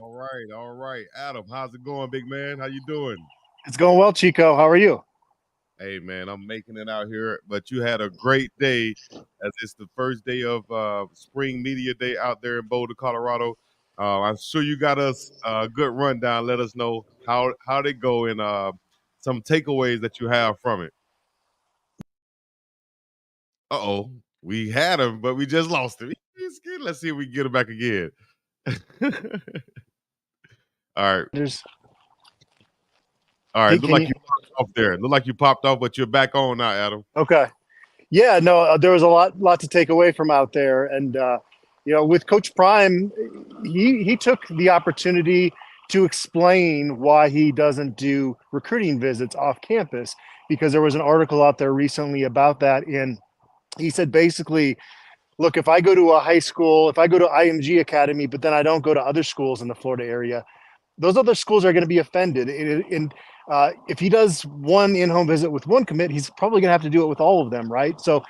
All right, all right. Adam, how's it going, big man? How you doing? It's going well, Chico. How are you? Hey man, I'm making it out here, but you had a great day as it's the first day of Spring Media Day out there in Boulder, Colorado. I'm sure you got us a good rundown. Let us know how they go and some takeaways that you have from it. Uh-oh, we had him, but we just lost him. He's good. Let's see if we can get him back again. All right. There's All right, look can like you? you popped off there. Look like you popped off, but you're back on now, Adam. Okay. Yeah, no, there was a lot to take away from out there, and with Coach Prime, he took the opportunity to explain why he doesn't do recruiting visits off campus because there was an article out there recently about that, and he said basically, look, if I go to a high school, if I go to IMG Academy, but then I don't go to other schools in the Florida area, those other schools are going to be offended. And if he does one in-home visit with one commit, he's probably going to have to do it with all of them, right? So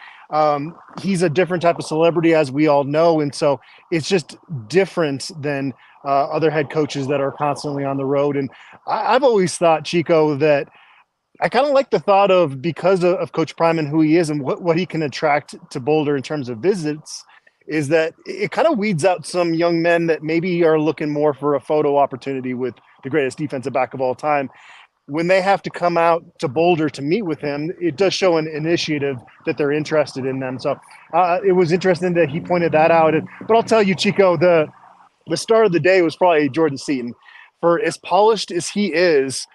he's a different type of celebrity, as we all know, and so it's just different than other head coaches that are constantly on the road. And I've always thought, Chico, that I kind of like the thought of because of Coach Prime and who he is and what he can attract to Boulder in terms of visits is that it kind of weeds out some young men that maybe are looking more for a photo opportunity with the greatest defensive back of all time. When they have to come out to Boulder to meet with him, it does show an initiative that they're interested in them. So it was interesting that he pointed that out. But I'll tell you, Chico, the star of the day was probably Jordan Seaton. For as polished as he is,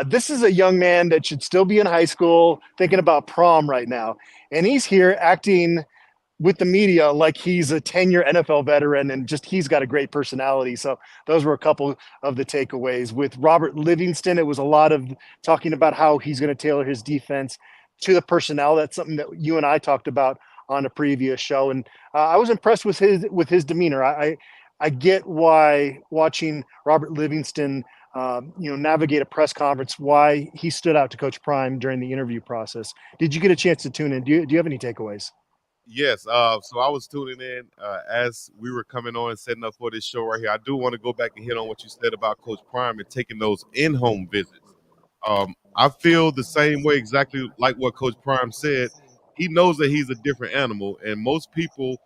this is a young man that should still be in high school thinking about prom right now. And he's here acting with the media like he's a 10-year NFL veteran and just he's got a great personality. So those were a couple of the takeaways. With Robert Livingston, it was a lot of talking about how he's going to tailor his defense to the personnel. That's something that you and I talked about on a previous show. And I was impressed with his demeanor. I get why watching Robert Livingston navigate a press conference, why he stood out to Coach Prime during the interview process. Did you get a chance to tune in? Do you have any takeaways? Yes. So I was tuning in as we were coming on and setting up for this show right here. I do want to go back and hit on what you said about Coach Prime and taking those in-home visits. I feel the same way, exactly like what Coach Prime said. He knows that he's a different animal, and most people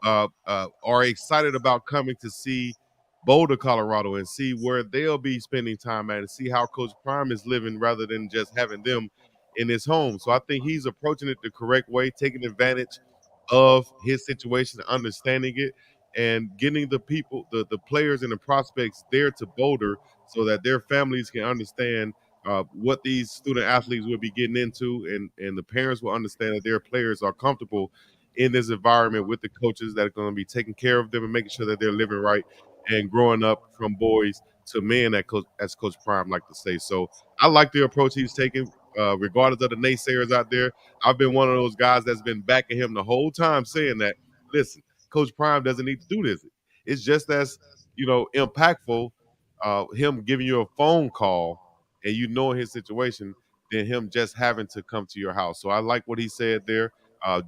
are excited about coming to see Boulder, Colorado, and see where they'll be spending time at, and see how Coach Prime is living, rather than just having them in his home. So I think he's approaching it the correct way, taking advantage of his situation, understanding it, and getting the people, the players and the prospects there to Boulder so that their families can understand what these student athletes will be getting into, and the parents will understand that their players are comfortable in this environment with the coaches that are going to be taking care of them and making sure that they're living right and growing up from boys to men, as Coach Prime like to say. So I like the approach he's taking, regardless of the naysayers out there. I've been one of those guys that's been backing him the whole time, saying that, listen, Coach Prime doesn't need to do this. It's just as impactful, him giving you a phone call and you know his situation, than him just having to come to your house. So I like what he said there.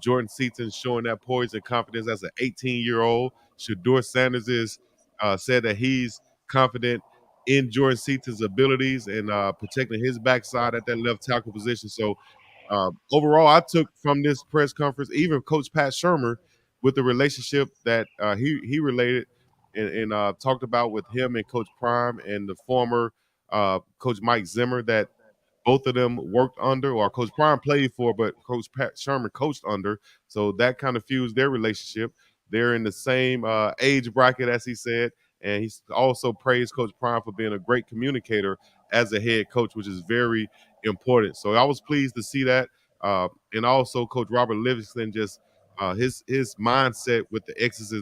Jordan Seaton showing that poise and confidence as an 18-year-old. Shador Sanders is said that he's confident in Jordan Seaton's abilities and protecting his backside at that left tackle position. So overall, I took from this press conference, even Coach Pat Shermer, with the relationship that he related and talked about with him and Coach Prime and the former Coach Mike Zimmer, that both of them worked under, or Coach Prime played for, but Coach Pat Shermer coached under. So that kind of fused their relationship. They're in the same age bracket, as he said. And he's also praised Coach Prime for being a great communicator as a head coach, which is very important. So I was pleased to see that. And also, Coach Robert Livingston, just his mindset with the X's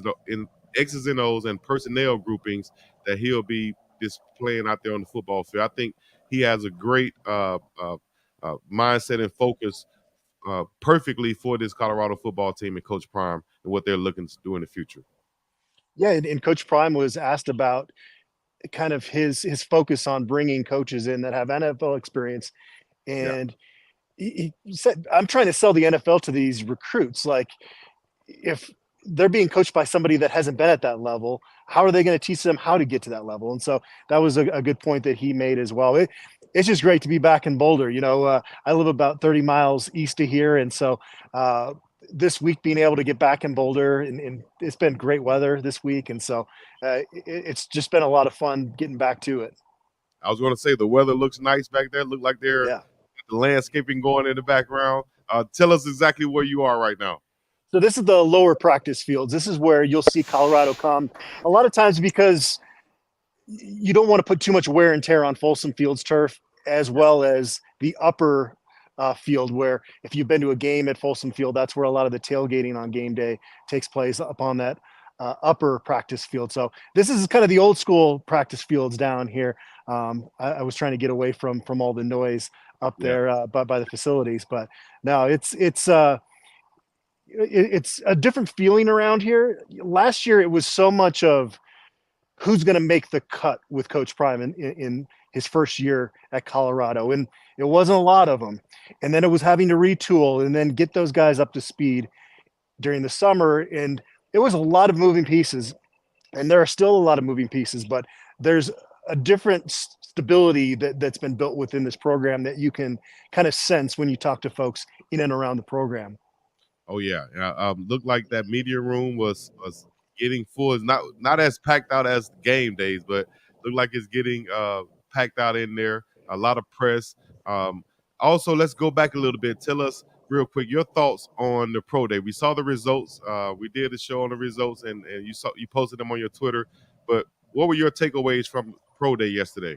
and O's and personnel groupings that he'll be displaying out there on the football field. I think he has a great mindset and focus perfectly for this Colorado football team and Coach Prime and what they're looking to do in the future. Yeah, and Coach Prime was asked about kind of his focus on bringing coaches in that have NFL experience, Yeah. and he said, "I'm trying to sell the NFL to these recruits. Like, if they're being coached by somebody that hasn't been at that level. How are they going to teach them how to get to that level? And so that was a good point that he made as well. It's just great to be back in Boulder. I live about 30 miles east of here. And so this week being able to get back in Boulder, and it's been great weather this week. And so it's just been a lot of fun getting back to it. I was going to say the weather looks nice back there. Look like they're Yeah. the landscaping going in the background. Tell us exactly where you are right now. So this is the lower practice fields. This is where you'll see Colorado come a lot of times because you don't want to put too much wear and tear on Folsom Field's turf, as well as the upper field, where if you've been to a game at Folsom Field, that's where a lot of the tailgating on game day takes place upon that upper practice field. So this is kind of the old school practice fields down here. I was trying to get away from all the noise up Yeah. there by the facilities, but no, it's a different feeling around here. Last year, it was so much of who's going to make the cut with Coach Prime in his first year at Colorado, and it wasn't a lot of them. And then it was having to retool and then get those guys up to speed during the summer, and it was a lot of moving pieces. And there are still a lot of moving pieces, but there's a different stability that's been built within this program that you can kind of sense when you talk to folks in and around the program. Oh yeah, looked like that media room was getting full. It's not as packed out as game days, but looked like it's getting packed out in there. A lot of press. Also, let's go back a little bit. Tell us real quick your thoughts on the pro day. We saw the results. We did a show on the results, and you posted them on your Twitter. But what were your takeaways from pro day yesterday?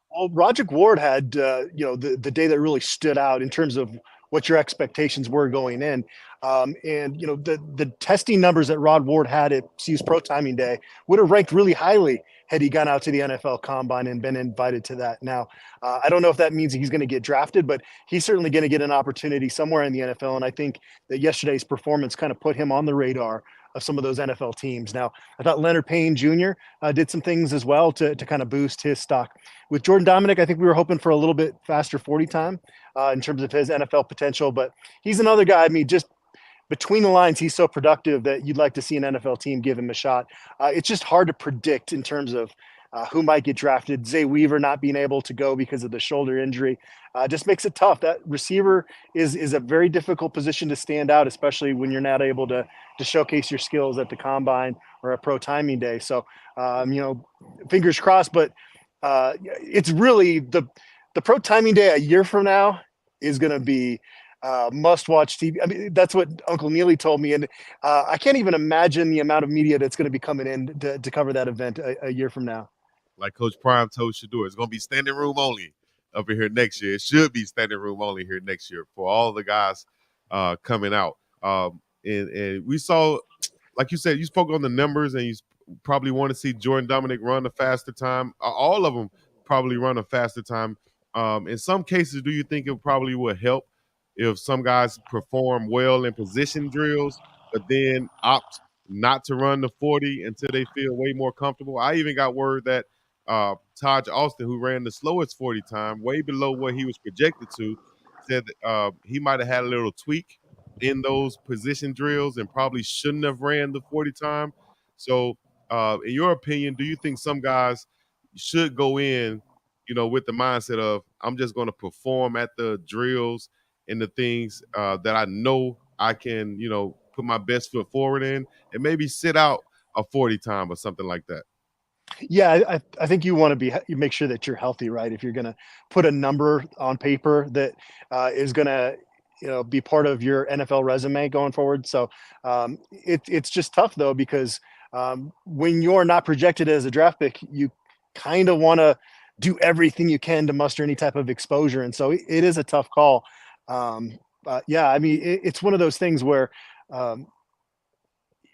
Well, Roger Ward had the day that really stood out in terms of what your expectations were going in. And the testing numbers that Rod Ward had at CU's Pro Timing Day would have ranked really highly had he gone out to the NFL Combine and been invited to that. Now, I don't know if that means he's going to get drafted, but he's certainly going to get an opportunity somewhere in the NFL. And I think that yesterday's performance kind of put him on the radar of some of those NFL teams. Now, I thought Leonard Payne Jr. Did some things as well to kind of boost his stock. With Jordan Dominic, I think we were hoping for a little bit faster 40 time in terms of his NFL potential, but he's another guy. I mean, just between the lines, he's so productive that you'd like to see an NFL team give him a shot. It's just hard to predict in terms of who might get drafted. Zay Weaver not being able to go because of the shoulder injury just makes it tough. That receiver is a very difficult position to stand out, especially when you're not able to showcase your skills at the combine or a pro timing day. So, fingers crossed, but it's really the pro timing day a year from now is going to be must-watch TV. I mean, that's what Uncle Neely told me, and I can't even imagine the amount of media that's going to be coming in to cover that event a year from now. Like Coach Prime told Shador, it's going to be standing room only up in here next year. It should be standing room only here next year for all the guys coming out. And we saw, like you said, you spoke on the numbers, and you probably want to see Jordan Dominic run a faster time. All of them probably run a faster time. In some cases, do you think it probably would help if some guys perform well in position drills, but then opt not to run the 40 until they feel way more comfortable? I even got word that Taj Austin, who ran the slowest 40 time, way below what he was projected to, said that he might have had a little tweak in those position drills and probably shouldn't have ran the 40 time. So, in your opinion, do you think some guys should go in, with the mindset of I'm just going to perform at the drills and the things that I know I can, put my best foot forward in, and maybe sit out a 40 time or something like that? Yeah, I think you want to you make sure that you're healthy, right? If you're going to put a number on paper that is going to, be part of your NFL resume going forward. So it's just tough though, because when you're not projected as a draft pick, you kind of want to do everything you can to muster any type of exposure. And so it is a tough call. Yeah, I mean, it's one of those things where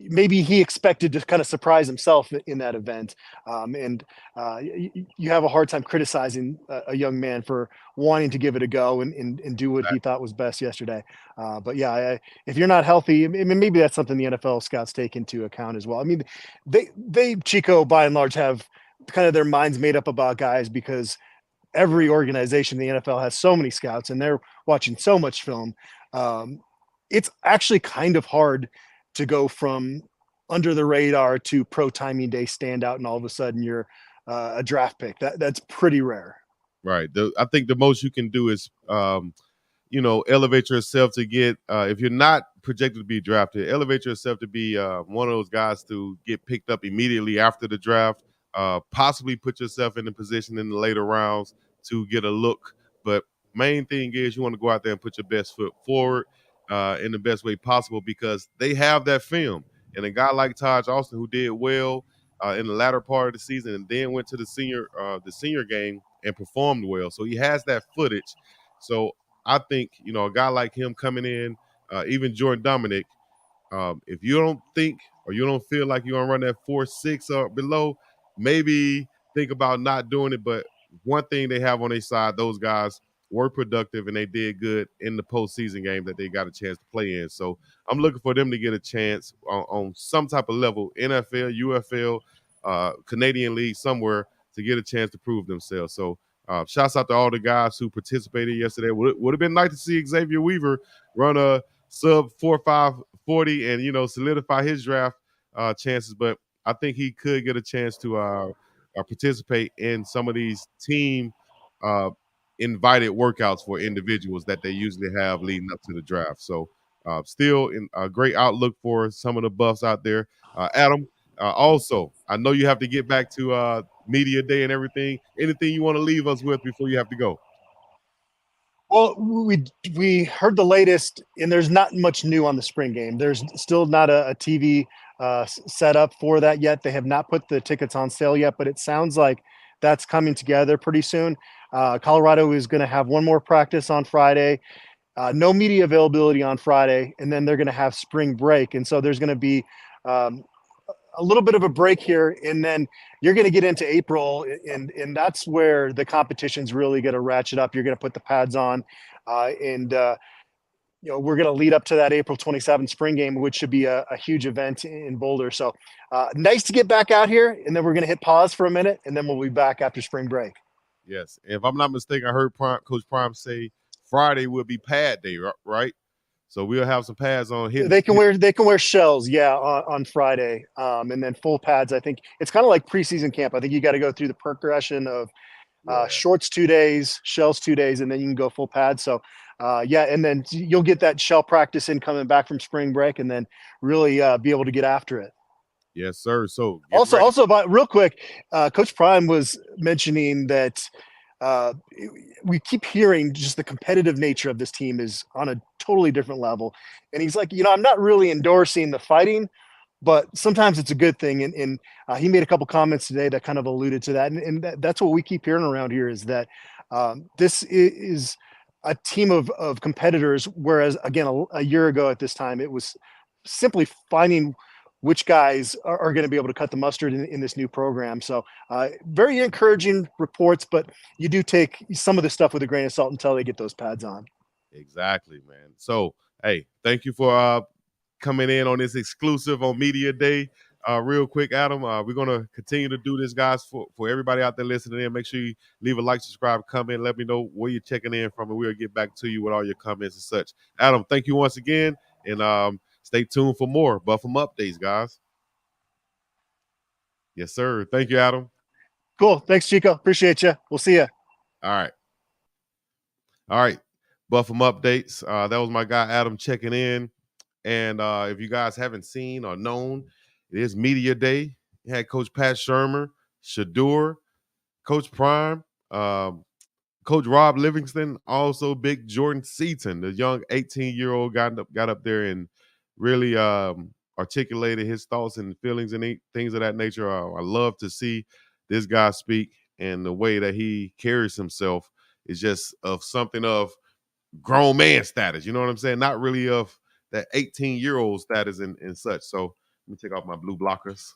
maybe he expected to kind of surprise himself in that event. And you have a hard time criticizing a young man for wanting to give it a go and do what he thought was best yesterday. But yeah, if you're not healthy, I mean, maybe that's something the NFL scouts take into account as well. I mean, they Chico, by and large, have kind of their minds made up about guys because every organization in the NFL has so many scouts and they're watching so much film. It's actually kind of hard to go from under the radar to pro timing day standout, and all of a sudden you're a draft pick. That's pretty rare. Right. I think the most you can do is elevate yourself to get if you're not projected to be drafted, elevate yourself to be one of those guys to get picked up immediately after the draft. Possibly put yourself in the position in the later rounds to get a look. But main thing is you want to go out there and put your best foot forward in the best way possible because they have that film. And a guy like Taj Austin who did well in the latter part of the season and then went to the senior game and performed well. So he has that footage. So I think, a guy like him coming in, even Jordan Dominic, if you don't think or you don't feel like you're going to run that 4.6 or below, maybe think about not doing it. But one thing they have on their side, those guys were productive and they did good in the postseason game that they got a chance to play in. So I'm looking for them to get a chance on some type of level, NFL, UFL, Canadian League, somewhere to get a chance to prove themselves. So shouts out to all the guys who participated yesterday. Would have been nice to see Xavier Weaver run a sub 4.540 and solidify his draft chances. But I think he could get a chance to participate in some of these team invited workouts for individuals that they usually have leading up to the draft. So still in a great outlook for some of the buffs out there. Adam, also, I know you have to get back to media day and everything. Anything you want to leave us with before you have to go? Well, we heard the latest, and there's not much new on the spring game. There's still not a TV set up for that yet. They have not put the tickets on sale yet, but it sounds like that's coming together pretty soon. Colorado is going to have one more practice on Friday. No media availability on Friday, and then they're going to have spring break. And so there's going to be a little bit of a break here, and then you're going to get into April, and that's where the competition's really going to ratchet up. You're going to put the pads on, and we're going to lead up to that April 27th spring game, which should be a huge event in Boulder. So nice to get back out here, and then we're going to hit pause for a minute, and then we'll be back after spring break. Yes. If I'm not mistaken, I heard Coach Prime say Friday will be pad day, right? So we'll have some pads on. They can wear shells, yeah, on Friday, and then full pads. I think it's kind of like preseason camp. I think you got to go through the progression of shorts 2 days, shells 2 days, and then you can go full pads. So and then you'll get that shell practice in coming back from spring break, and then really be able to get after it. Yes, sir. So also, but real quick, Coach Prime was mentioning that we keep hearing just the competitive nature of this team is on a totally different level. And he's like, I'm not really endorsing the fighting, but sometimes it's a good thing. And he made a couple comments today that kind of alluded to that. And that's what we keep hearing around here is that this is a team of competitors. Whereas again, a year ago at this time, it was simply finding which guys are going to be able to cut the mustard in this new program. So very encouraging reports, but you do take some of the stuff with a grain of salt until they get those pads on. Exactly, man. So, hey, thank you for coming in on this exclusive on Media Day. Real quick, Adam, we're going to continue to do this, guys, for everybody out there listening in. Make sure you leave a like, subscribe, comment. Let me know where you're checking in from, and we'll get back to you with all your comments and such. Adam, thank you once again, and stay tuned for more Buff 'em updates, guys. Yes, sir. Thank you, Adam. Cool. Thanks, Chico. Appreciate you. We'll see you. All right. All right. Buff 'em updates. That was my guy, Adam, checking in. And if you guys haven't seen or known, it is Media Day. You had Coach Pat Shermer, Shadur, Coach Prime, Coach Rob Livingston, also big Jordan Seaton, the young 18-year-old got up there and really articulated his thoughts and feelings and things of that nature. I love to see this guy speak, and the way that he carries himself is just of something of grown man status. You know what I'm saying? Not really of that 18-year-old status and such. So let me take off my blue blockers,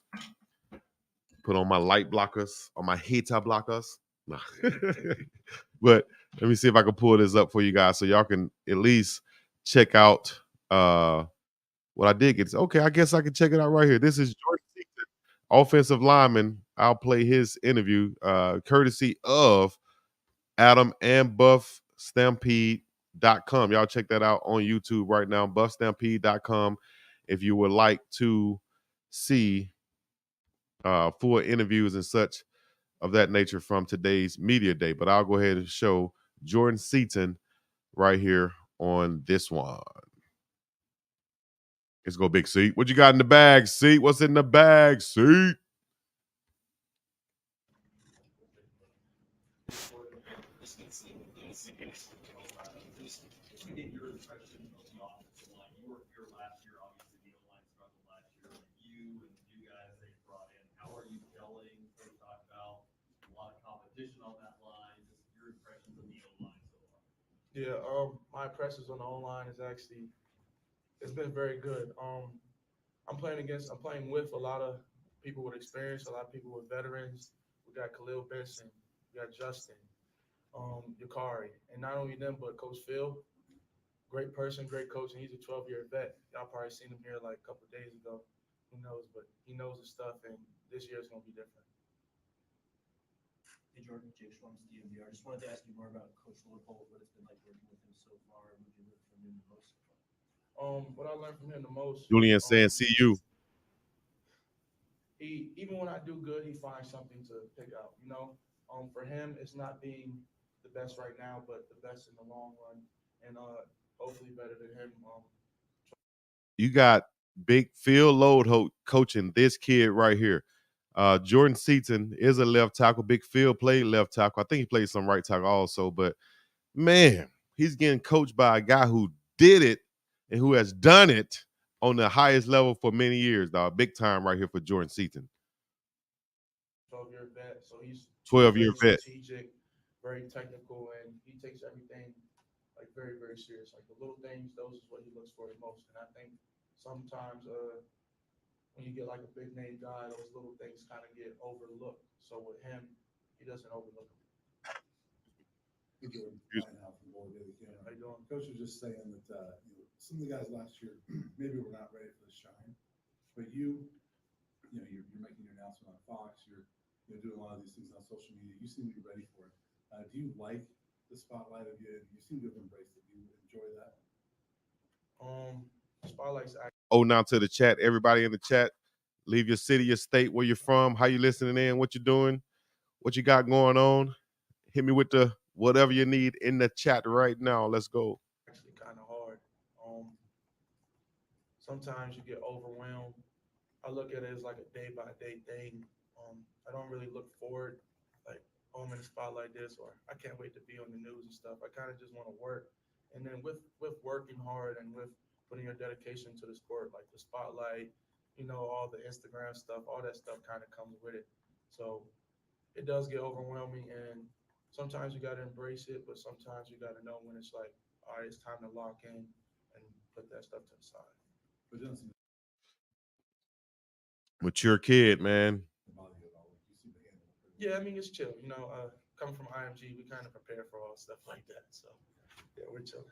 put on my light blockers or my Hita blockers. Nah. But let me see if I can pull this up for you guys so y'all can at least check out what I did get. Okay, I guess I can check it out right here. This is Jordan Seaton, offensive lineman. I'll play his interview courtesy of Adam and BuffStampede.com. Y'all check that out on YouTube right now, BuffStampede.com. if you would like to see full interviews and such of that nature from today's media day. But I'll go ahead and show Jordan Seaton right here on this one. Let's go, Big Seat. What you got in the bag, Seat? What's in the bag, Seat? Yeah, my impressions on the O-line is actually it's been very good. I'm playing with a lot of people with experience, a lot of people with veterans. We got Khalil Benson, we got Justin, Yakari, and not only them, but Coach Phil, great person, great coach, and he's a 12-year vet. Y'all probably seen him here like a couple of days ago. Who knows? But he knows his stuff, and this year is gonna be different. Hey Jordan, Jake Schwam's DMVR. Just wanted to ask you more about Coach Leopold, what it's been like working with him so far, and what you learned from him the most so far. What I learned from him the most, Julian saying, see you. he even when I do good, he finds something to pick out. For him, it's not being the best right now, but the best in the long run, and hopefully better than him. You got Big Phil Load coaching this kid right here. Jordan Seaton is a left tackle. Big Phil played left tackle. I think he played some right tackle also. But, man, he's getting coached by a guy who did it and who has done it on the highest level for many years, dog. Big time right here for Jordan Seaton. 12-year vet, so he's 12-year very vet. strategic, very technical, and he takes everything like very, very serious. Like the little things, those is what he looks for the most. And I think sometimes when you get like a big name guy, those little things kind of get overlooked. So with him, he doesn't overlook them. Hey, Jordan, Ryan Howe from Boulder. How you doing? Coach was just saying that some of the guys last year maybe were not ready for the shine, but you're making your announcement on Fox. You're doing a lot of these things on social media. You seem to be ready for it. Do you like the spotlight of you? You seem to have embraced it. Do you enjoy that? Spotlight's Oh, now to the chat. Everybody in the chat, leave your city, your state, where you're from, how you listening in, what you're doing, what you got going on. Hit me with the whatever you need in the chat right now. Let's go. actually kind of hard. Sometimes you get overwhelmed. I look at it as like a day by day thing. I don't really look forward, like, oh, I'm in a spot like this, or I can't wait to be on the news and stuff. I kind of just want to work. And then with working hard and with putting your dedication to the sport, like the spotlight, all the Instagram stuff, all that stuff kind of comes with it. So it does get overwhelming, and sometimes you got to embrace it, but sometimes you got to know when it's like, all right, it's time to lock in and put that stuff to the side. But it doesn't seem Mature kid, man. to bother you at all. Like, you seem to handle it pretty Yeah, I mean, it's chill. Coming from IMG, we kind of prepare for all stuff like that. So, yeah, we're chilling.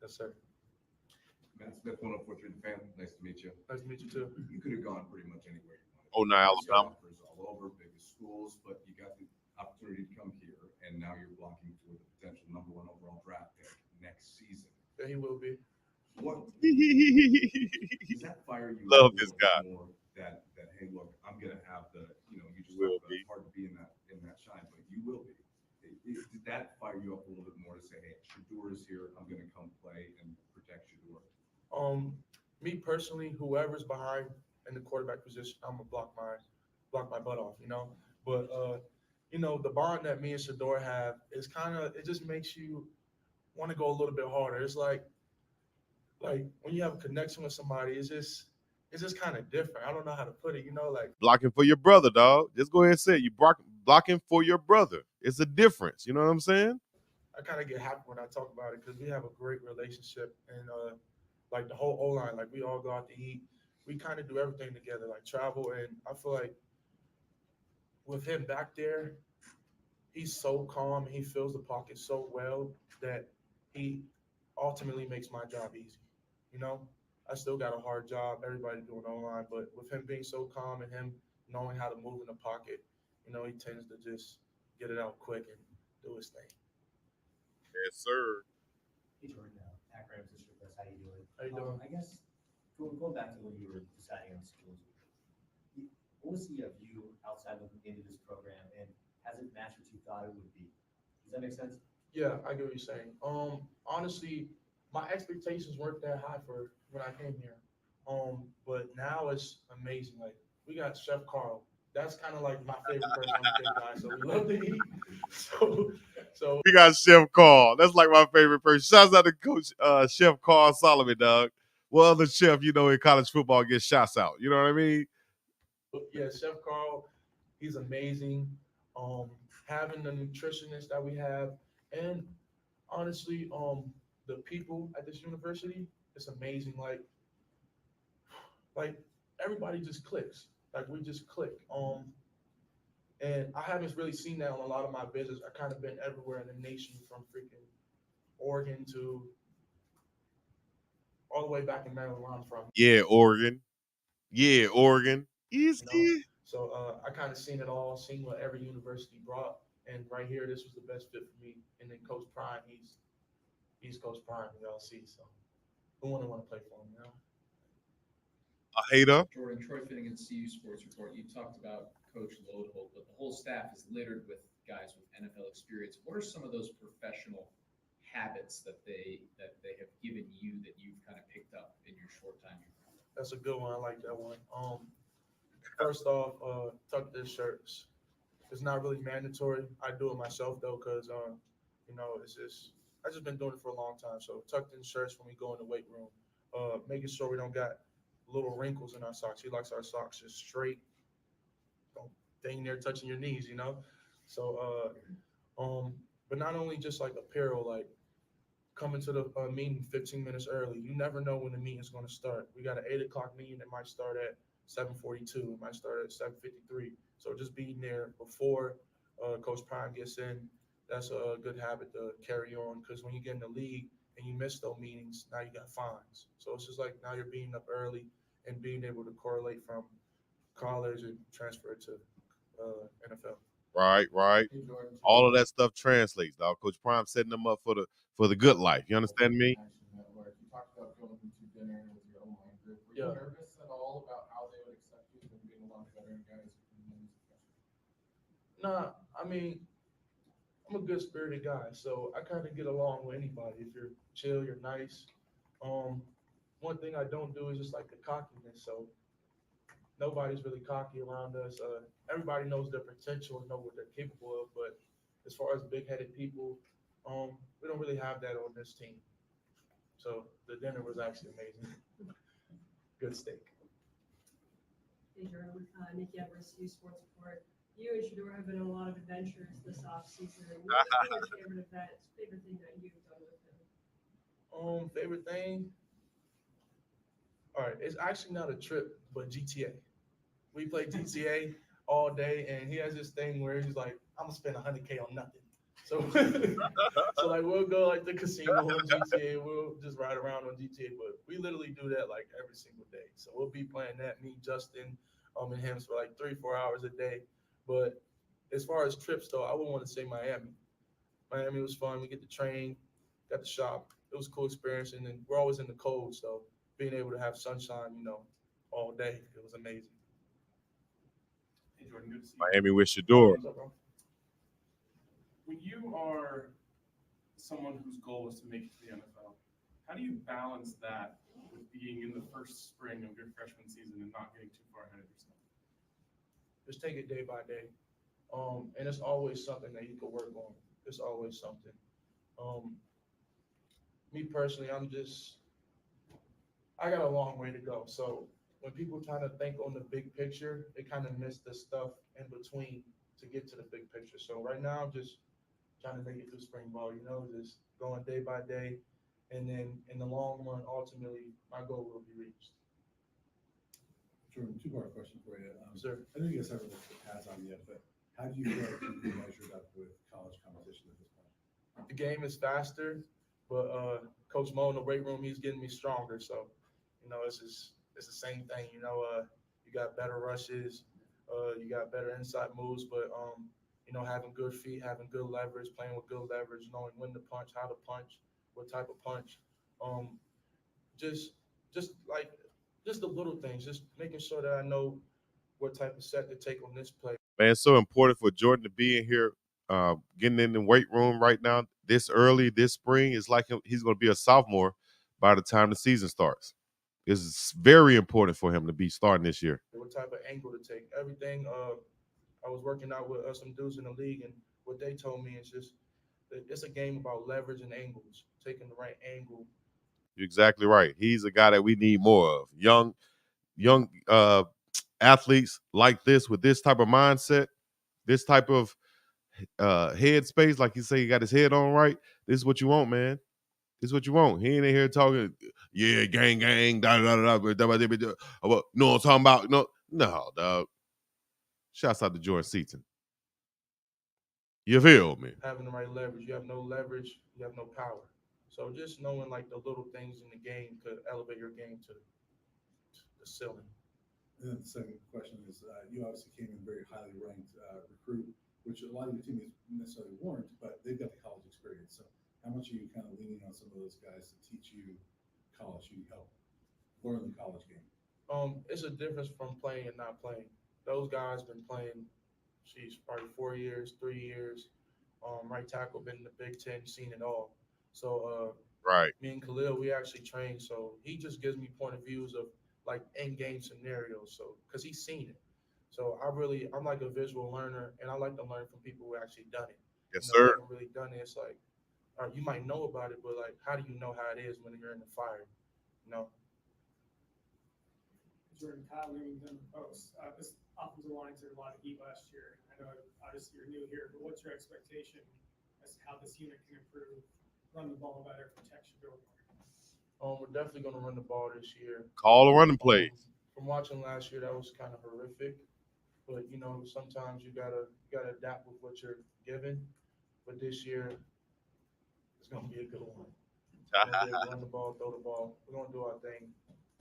Yes, sir. Matt Smith, 1043 The Fan. Nice to meet you. Nice to meet you too. You could have gone pretty much anywhere you wanted. Oh, now You got Alabama. offers all over, biggest schools, but you got the opportunity to come here, and now you're blocking for the potential #1 overall draft pick next season. Yeah, he will be. What does that fire you Love up a this little bit guy. more? That hey, look, I'm gonna have you just Will talked about be. it's hard to be in that shine, but you will be. Did that fire you up a little bit more to say, hey, Shador is here, I'm gonna come play and protect Shador? Me personally, whoever's behind in the quarterback position, I'm gonna block my butt off. But the bond that me and Shador have is it just makes you want to go a little bit harder. It's like when you have a connection with somebody, it's just kind of different. I don't know how to put it. Like Blocking for your brother, dog. Just go ahead and say it. You blocking for your brother. It's a difference. You know what I'm saying? I kind of get happy when I talk about it because we have a great relationship, and like the whole O line, like we all go out to eat. We kind of do everything together, like travel, and I feel like with him back there, he's so calm and he fills the pocket so well that he ultimately makes my job easy. You know, I still got a hard job, everybody doing online, but with him being so calm and him knowing how to move in the pocket, he tends to just get it out quick and do his thing. Yes, sir. Hey Jordan, Pat Grams, District Press, how you doing? How you doing? I guess Going back to when you were deciding on schools, what was the view outside looking into this program, and has it matched what you thought it would be? Does that make sense? Yeah, I get what you're saying. Honestly, my expectations weren't that high for when I came here. But now it's amazing. Like we got Chef Carl. That's kind of like my favorite person on the Big Guy. So we love to eat. So, so We got Chef Carl. That's like my favorite person. Shouts out to Coach Chef Carl Solomon, dog. What other chef in college football gets shots out? You know what I mean? yeah, Chef Carl, he's amazing. Um, Having the nutritionists that we have, and honestly, the people at this university, it's amazing. Like everybody just clicks. Like we just click. And I haven't really seen that on a lot of my visits. I kind of been everywhere in the nation, from freaking Oregon to all the way back in Maryland, where I'm from. Yeah, Oregon. Yeah, Oregon. You know, Easy. so I kind of seen it all, seen what every university brought, and right here, this was the best fit for me. And then Coach Prime, he's Coach Prime, y'all see. So who wouldn't want to play for him, you know? A hater. Jordan, Troy Finnegan, CU Sports Report. You talked about Coach Loadholt, but the whole staff is littered with guys with NFL experience. What are some of those professional habits that they have given you that you've kind of picked up in your short time here? That's a good one. I like that one. First off, tuck their shirts. It's not really mandatory. I do it myself though, cause it's just I just been doing it for a long time. So tucked in shirts when we go in the weight room. Making sure we don't got little wrinkles in our socks. He likes our socks just straight, don't dang near touching your knees, you know. So but not only just like apparel, like coming to the meeting 15 minutes early. You never know when the meeting is going to start. We got an 8 o'clock meeting that might start at 7:42. It might start at 7:53. So just being there before Coach Prime gets in, that's a good habit to carry on. Because when you get in the league and you miss those meetings, now you got fines. So it's just like now you're being up early and being able to correlate from college and transfer to NFL. Right, right. Hey, Jordan, All of that stuff translates, dog. Coach Prime setting them up for the good life. You understand me? Action Network. You talked about going to dinner with your online group. Were you Yeah. nervous at all about how they would accept you, them being a lot of veteran guys? Nah, I mean, I'm a good spirited guy, so I kind of get along with anybody. If you're chill, you're nice. Um, One thing I don't do is just like the cockiness. So nobody's really cocky around us. Everybody knows their potential and know what they're capable of. But as far as big-headed people, we don't really have that on this team. So the dinner was actually amazing. Good steak. Hey, Jordan, Nikki Edwards, CU Sports Report. You and Shador have been on a lot of adventures this offseason. What's been your favorite event, favorite thing that you've done with him? Favorite thing. All right, it's actually not a trip, but GTA. We play GTA all day, and he has this thing where he's like, "I'm gonna spend 100K on nothing." So, so like we'll go like the casino on GTA. We'll just ride around on GTA, but we literally do that like every single day. So we'll be playing that, me, Justin, and him for like 3-4 hours a day. But as far as trips though, I would want to say Miami. Miami was fun. We get the train, got the shop. It was a cool experience, and then we're always in the cold, so being able to have sunshine, all day, it was amazing. Hey, Jordan, good to see you. Miami with Shador. What's up, bro? When you are someone whose goal is to make it to the NFL, how do you balance that with being in the first spring of your freshman season and not getting too far ahead of yourself? Just take it day by day. And it's always something that you can work on. It's always something. Me personally, I got a long way to go. So when people try to think on the big picture, they kind of miss the stuff in between to get to the big picture. So right now, I'm just trying to make it through spring ball, just going day by day. And then in the long run, ultimately, my goal will be reached. Jordan, two-part question for you. Sir. I know you guys haven't looked at the pads on yet, but how do you feel like you've been measured up with college competition at this point? The game is faster, but Coach Mo in the weight room, he's getting me stronger. So, it's the same thing. You got better rushes, you got better inside moves, but having good feet, having good leverage, playing with good leverage, knowing when to punch, how to punch, what type of punch. Just like just the little things, just making sure that I know what type of set to take on this play. Man, it's so important for Jordan to be in here, getting in the weight room right now this early, this spring. It's like he's going to be a sophomore by the time the season starts. It's very important for him to be starting this year. What type of angle to take, everything. I was working out with some dudes in the league, and what they told me is just it's a game about leverage and angles, taking the right angle. You're exactly right. He's a guy that we need more of. Young athletes like this with this type of mindset, this type of head space, like you say, he got his head on right. This is what you want, man. This is what you want. He ain't in here talking, yeah, gang, da da da da. No, what I'm talking about? No, dog. Shouts out to Jordan Seaton. You feel me? Having the right leverage. You have no leverage, you have no power. So just knowing like the little things in the game could elevate your game to the ceiling. And then the second question is, you obviously came in very highly ranked recruit, which a lot of your teammates necessarily weren't, but they've got the college experience. So how much are you kind of leaning on some of those guys to teach you college, you help learn the college game? It's a difference from playing and not playing. Those guys been playing, probably 4 years, 3 years. Right tackle been in the Big Ten, seen it all. So right. Me and Khalil, we actually train. So he just gives me point of views of like end game scenarios. So because he's seen it. So I'm like a visual learner, and I like to learn from people who actually done it. Yes, you know, sir. Haven't really done it. It's like, you might know about it, but like, how do you know how it is when you're in the fire? You know. Jordan, Kyle Newington post. This offensive line took a lot of heat last year. I know obviously you're new here, but what's your expectation as to how this unit can improve, run the ball better, protect Shador more? We're definitely going to run the ball this year. Call a running plays. From watching last year, that was kind of horrific. But you know, sometimes you gotta adapt with what you're given. But this year, it's gonna be a good one. We're gonna be able to run the ball, throw the ball. We're gonna do our thing,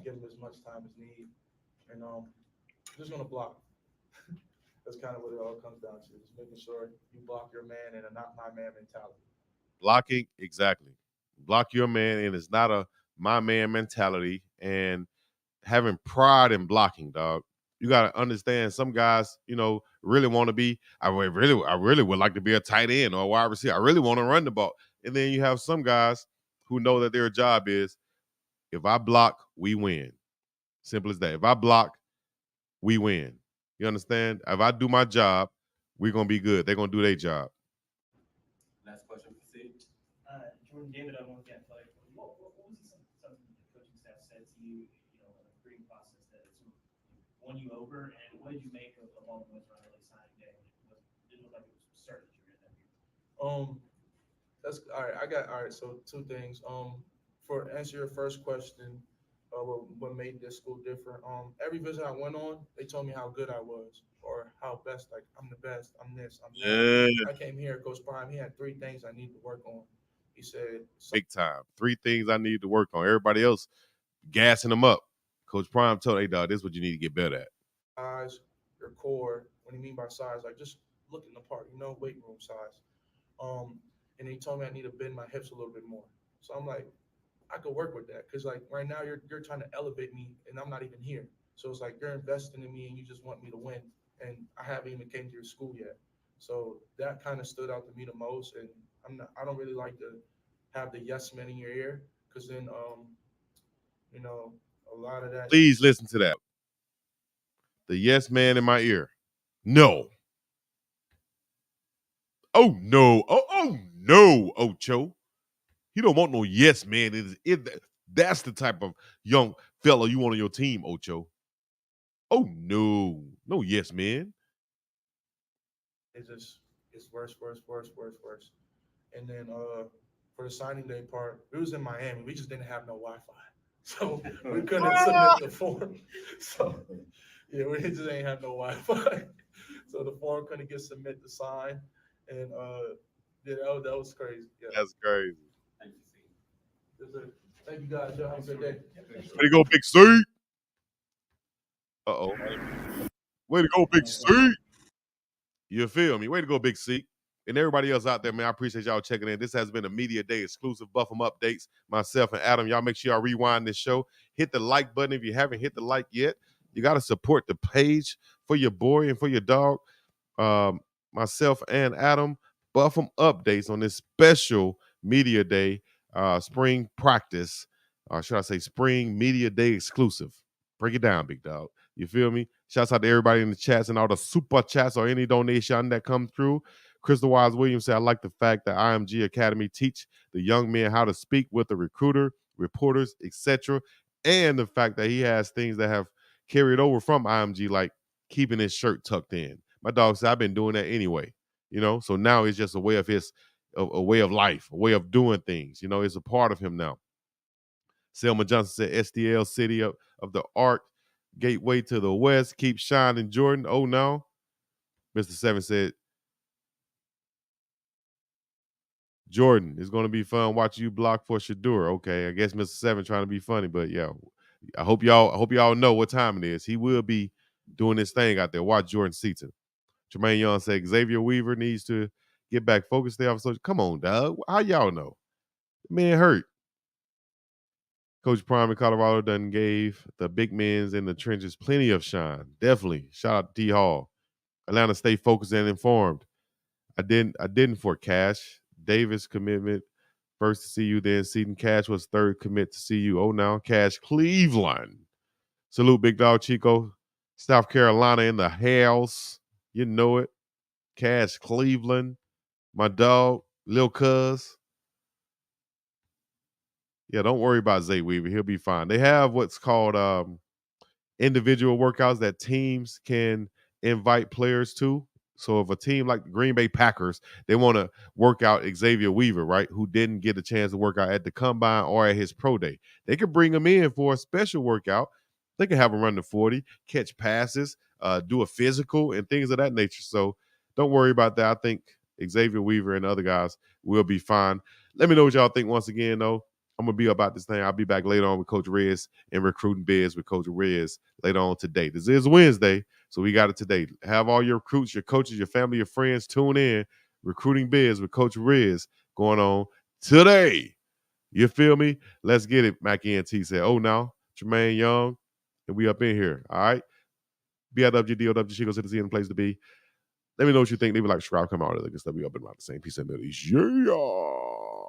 give them as much time as need, and just gonna block. That's kind of what it all comes down to. Just making sure you block your man and a not my man mentality. Blocking, exactly. Block your man, and it's not a my man mentality. And having pride in blocking, dog. You got to understand some guys, really want to be, I really would like to be a tight end or a wide receiver. I really want to run the ball. And then you have some guys who know that their job is, if I block, we win. Simple as that. If I block, we win. You understand? If I do my job, we're going to be good. They're going to do their job. Last question for Sid. Jordan, David, I won't get like, what was something the coaching staff said to you, in the recruiting process that sort of won you over, and what did you make of all the wins around early signing day when it didn't look like it was certain that you were going to that year? That's all right. All right. So two things. For answer your first question, what made this school different? Every visit I went on, they told me how good I was or how best. Like I'm the best. I'm this. I'm that. I came here, Coach Prime. He had 3 things I need to work on. He said, big time. 3 things I need to work on. Everybody else gassing them up. Coach Prime told, hey, dog, this is what you need to get better at. Size, your core. What do you mean by size? Like just looking the part, weight room size. And he told me I need to bend my hips a little bit more. So I'm like, I could work with that because like right now you're trying to elevate me and I'm not even here. So it's like you're investing in me and you just want me to win, and I haven't even came to your school yet. So that kind of stood out to me the most. And I don't really like to have the yes men in your ear because then a lot of that. Please listen to that. The yes man in my ear. No. Oh no. Oh no, Ocho. You don't want no yes man. That's the type of young fella you want on your team, Ocho. Oh no. No yes man. It's worse. And then for the signing day part, it was in Miami. We just didn't have no Wi-Fi. So we couldn't submit the form. So yeah, we just ain't have no Wi-Fi. So the form couldn't get submit to sign. And that was crazy. Yeah. That's crazy. Thank you guys. Y'all have a good day. Way to go, Big C. Uh-oh. Way to go, Big C. You feel me? Way to go, Big C. And everybody else out there, man, I appreciate y'all checking in. This has been a Media Day exclusive Buff 'em Updates. Myself and Adam, y'all make sure y'all rewind this show. Hit the like button if you haven't hit the like yet. You got to support the page for your boy and for your dog. Myself and Adam, Buff 'em Updates on this special Media Day spring practice. Should I say spring Media Day exclusive? Break it down, big dog. You feel me? Shouts out to everybody in the chats and all the super chats or any donation that come through. Crystal Wise Williams said, I like the fact that IMG Academy teach the young men how to speak with the recruiter, reporters, etc. And the fact that he has things that have carried over from IMG, like keeping his shirt tucked in. My dog said, I've been doing that anyway, so now it's just a way of a way of life, a way of doing things. It's a part of him now. Selma Johnson said, STL City of the Art, gateway to the West, keep shining, Jordan. Oh, no. Mr. Seven said, Jordan, it's going to be fun watching you block for Shador. Okay, I guess Mr. Seven trying to be funny, but yeah, I hope y'all know what time it is. He will be doing this thing out there. Watch Jordan Seaton. Jermaine Young said Xavier Weaver needs to get back focused. Stay off social. Come on, dog. How y'all know? The man hurt. Coach Prime in Colorado done gave the big men's in the trenches plenty of shine. Definitely. Shout out to T Hall. Atlanta stay focused and informed. I didn't for Cash. Davis commitment first to CU, then Seaton. Cash was third commit to CU. Oh, now Cash Cleveland. Salute Big Dog Chico. South Carolina in the house. You know it. Cash Cleveland. My dog, Lil Cuz. Yeah, don't worry about Zay Weaver. He'll be fine. They have what's called individual workouts that teams can invite players to. So if a team like the Green Bay Packers, they want to work out Xavier Weaver, right, who didn't get a chance to work out at the Combine or at his pro day, they could bring him in for a special workout. They can have him run the 40, catch passes, do a physical, and things of that nature. So don't worry about that. I think Xavier Weaver and the other guys will be fine. Let me know what y'all think once again, though. I'm going to be about this thing. I'll be back later on with Coach Rez and Recruiting Biz with Coach Rez later on today. This is Wednesday, so we got it today. Have all your recruits, your coaches, your family, your friends tune in. Recruiting Biz with Coach Rez going on today. You feel me? Let's get it. Mackie and T said, oh, now, Jermaine Young, and we up in here. All right? BIWG, Chico City, in the place to be. Let me know what you think. Leave a like, subscribe, come out. Look at stuff. We up in about the same piece of millies. Yeah.